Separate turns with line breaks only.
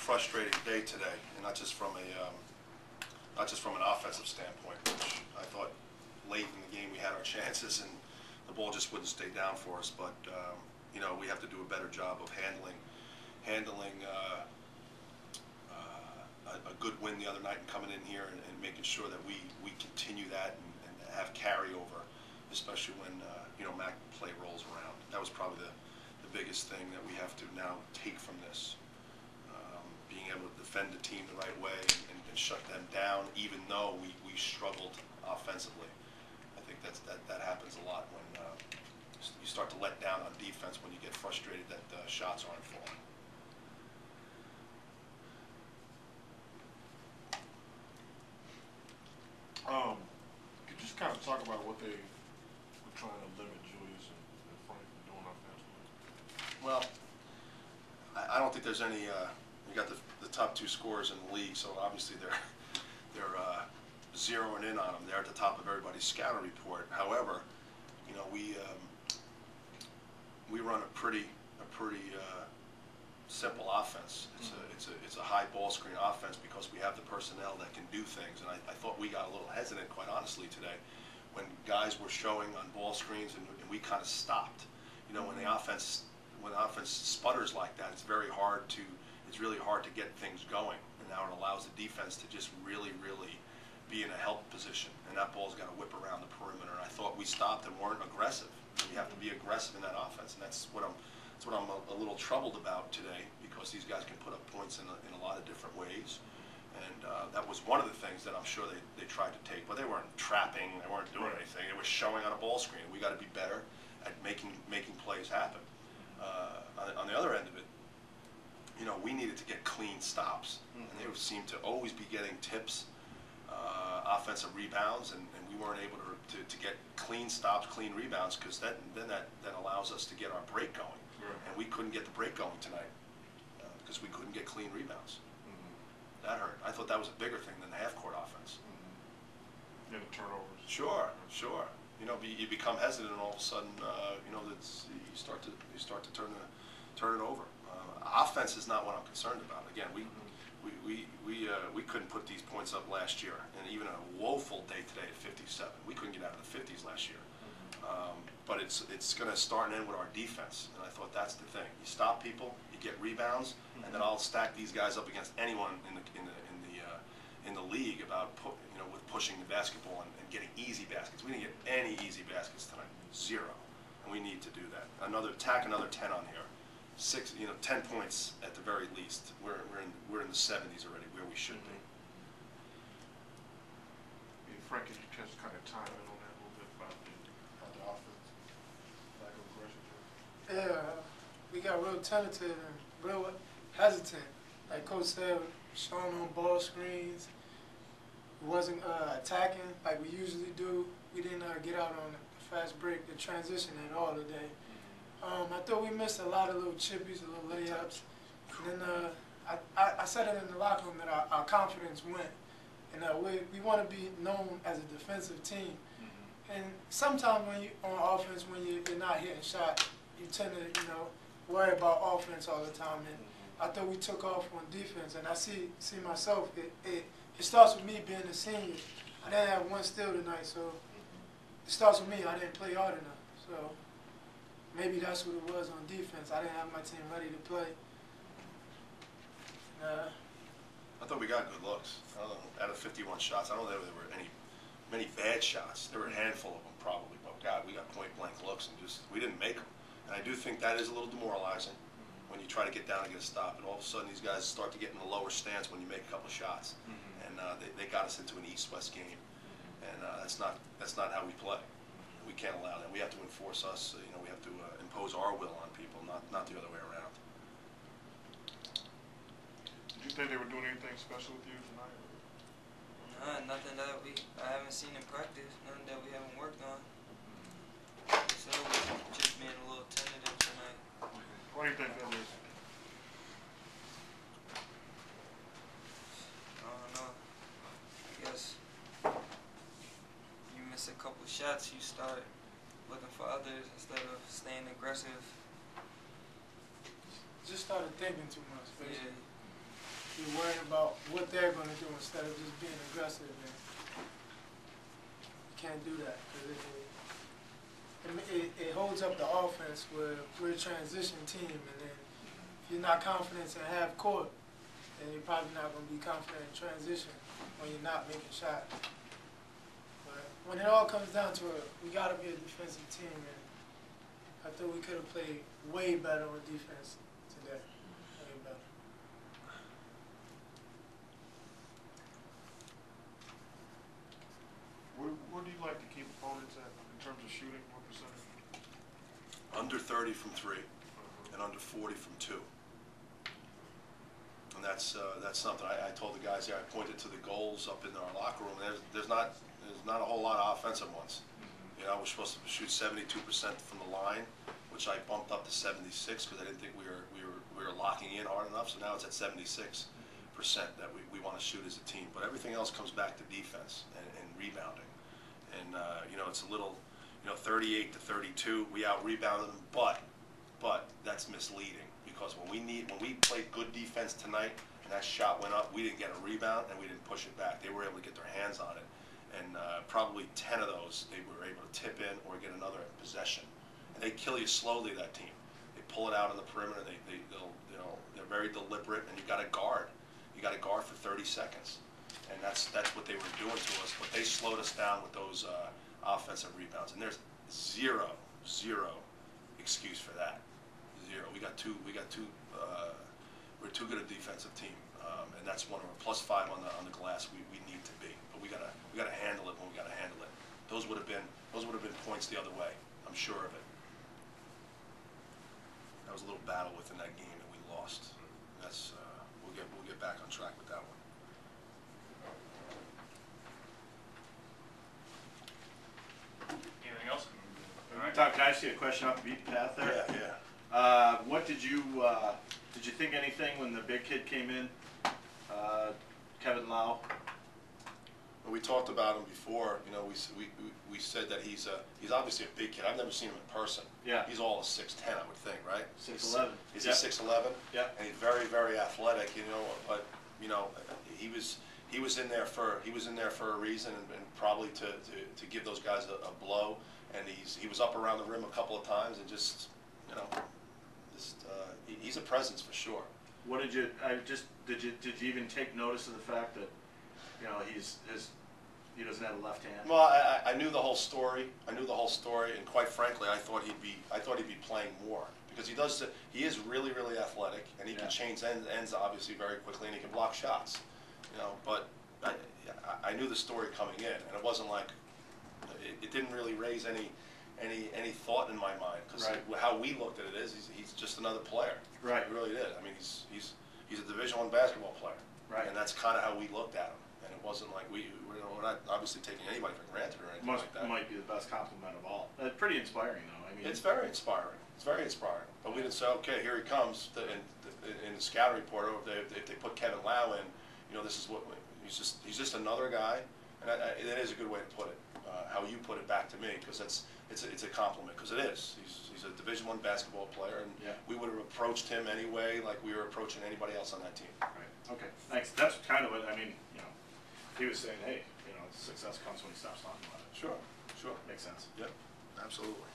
frustrating day today, and not just from an offensive standpoint, which I thought late in the game we had our chances and the ball just wouldn't stay down for us. But you know, we have to do a better job of handling a good win the other night and coming in here and making sure that we continue that and have carryover, especially when you know, MAC play rolls around. That was probably the biggest thing that we have to now take from this. Being able to defend the team the right way and shut them down, even though we struggled offensively. I think that happens a lot when you start to let down on defense, when you get frustrated that shots aren't falling.
Could you just kind of talk about what they were trying to limit Julius and Frank from doing offensively?
Well, I don't think there's any. You got the top two scorers in the league, so obviously they're zeroing in on them. They're at the top of everybody's scouting report. However, you know, we run a pretty simple offense. It's a high ball screen offense because we have the personnel that can do things. And I thought we got a little hesitant, quite honestly, today when guys were showing on ball screens and we kind of stopped. You know, when the offense sputters like that, it's really hard to get things going. And now it allows the defense to just really be in a help position. And that ball's got to whip around the perimeter. And I thought we stopped and weren't aggressive. We have to be aggressive in that offense, and that's what I'm a little troubled about today, because these guys can put up points in a lot of different ways. And that was one of the things that I'm sure they tried to take, but they weren't trapping, they weren't doing anything. It was showing on a ball screen. We got to be better at making plays happen. On the other end of it, you know, we needed to get clean stops, and they seemed to always be getting tips, offensive rebounds, and we weren't able to get clean stops, clean rebounds, because then that allows us to get our break going. And we couldn't get the break going tonight because we couldn't get clean rebounds. That hurt. I thought that was a bigger thing than the half-court offense.
Yeah, the turnovers.
Sure. You know, you become hesitant, and all of a sudden, you know, you start to turn it over. Offense is not what I'm concerned about. Again, we couldn't put these points up last year, and even a woeful day today at 57. We couldn't get out of the 50s last year. But it's going to start and end with our defense, and I thought that's the thing. You stop people, you get rebounds, and then I'll stack these guys up against anyone in the league about with pushing the basketball and getting easy baskets. We didn't get any easy baskets tonight, 0, and we need to do that. Another 10 on here, 10 points at the very least. We're in the 70s already, where we should be.
Frank, could you just kind of time in on that a little bit about the offense, lack of aggression?
Yeah, we got real tentative and real hesitant. Like Coach said, showing on ball screens. We wasn't attacking like we usually do. We didn't get out on the fast break, the transition at all today. I thought we missed a lot of little chippies, little layups. And then I said it in the locker room that our confidence went. And we want to be known as a defensive team. And sometimes when you on offense, when you're not hitting shots, you tend to worry about offense all the time. And I thought we took off on defense. And I see myself. It starts with me being a senior. I didn't have one steal tonight, so it starts with me. I didn't play hard enough. So maybe that's what it was on defense. I didn't have my team ready to play.
I thought we got good looks. I don't know, out of 51 shots, I don't know if there were many bad shots. There were a handful of them probably, but God, we got point-blank looks and we didn't make them. And I do think that is a little demoralizing when you try to get down and get a stop, and all of a sudden these guys start to get in the lower stance when you make a couple shots. And they got us into an East-West game, and that's not how we play. We can't allow that. We have to enforce us. We have to impose our will on people, not the other way around.
Did you think they were doing anything special with you tonight?
Nothing that I haven't seen in practice. Nothing that we haven't worked on. So just being a little tentative tonight.
Why do you think that is?
I don't know. I guess you miss a couple shots, you start looking for others instead of staying aggressive.
Just started thinking too much, basically.
Yeah.
you're worrying about what they're going to do instead of just being aggressive. And you can't do that because it holds up the offense where we're a transition team, and then if you're not confident in half court, then you're probably not going to be confident in transition when you're not making shots. But when it all comes down to it, we got to be a defensive team, and I thought we could have played way better on defense today. Way better.
Where do you like to keep opponents at in terms of shooting? What percentage?
Under 30 from 3 and under 40 from 2. And that's something I told the guys there. I pointed to the goals up in our locker room. There's not a whole lot of offensive ones. You know, we're supposed to shoot 72% from the line, which I bumped up to 76 because I didn't think we were locking in hard enough. So now it's at 76% that we want to shoot as a team. But everything else comes back to defense and rebounding. And you know, it's a little, you know, 38 to 32. We out rebounded them, but that's misleading. Because when we played good defense tonight and that shot went up, we didn't get a rebound and we didn't push it back. They were able to get their hands on it, and probably 10 of those they were able to tip in or get another possession. And they kill you slowly. That team, they pull it out on the perimeter. They'll you know, they're very deliberate, and you got to guard. You got to guard for 30 seconds, and that's what they were doing to us. But they slowed us down with those offensive rebounds, and there's zero excuse for that. We're too good a defensive team, and that's one of our +5 on the glass. We need to be, but we gotta handle it when we gotta handle it. Those would have been points the other way. I'm sure of it. That was a little battle within that game that we lost. That's we'll get back on track with that one.
Anything else?
All right. Tom, can I ask you a question off the beaten path there?
Yeah.
What did you think anything when the big kid came in, Kevin Lau?
Well, we talked about him before. You know, we said that he's obviously a big kid. I've never seen him in person.
Yeah.
He's all of 6'10", I would think, right?
6'11".
Is
Yep.
he 6'11"?
Yeah.
And he's very, very athletic. You know, but you know, he was in there for a reason, and probably to give those guys a blow. And he was up around the rim a couple of times, and just, you know, he's a presence for sure.
What did you did you even take notice of the fact that, you know, he doesn't have a left hand?
Well, I knew the whole story. And quite frankly, I thought he'd be playing more because he is really, really athletic, and he can change ends obviously very quickly, and he can block shots. You know, but I knew the story coming in, and it wasn't like it didn't really raise any thought in my mind because how we looked at it is he's just another player.
Right.
He really did. I mean, he's a Division I basketball player.
Right.
And that's kind of how we looked at him. And it wasn't like we're not obviously taking anybody for granted or anything like that.
Might be the best compliment of all. Pretty inspiring though. I mean,
It's very inspiring. It's very inspiring. But we didn't say, okay, here he comes. In the scouting report, if they put Kevin Lau in, you know, this is what he's just another guy. And that is a good way to put it. How you put it back to me, because it's a compliment, because it is. He's a Division I basketball player, and we would have approached him anyway, like we were approaching anybody else on that team.
Right. Okay. Thanks. That's kind of what I mean. You know, he was saying, hey, you know, success comes when he stops talking about it.
Sure.
Makes sense.
Yep. Absolutely.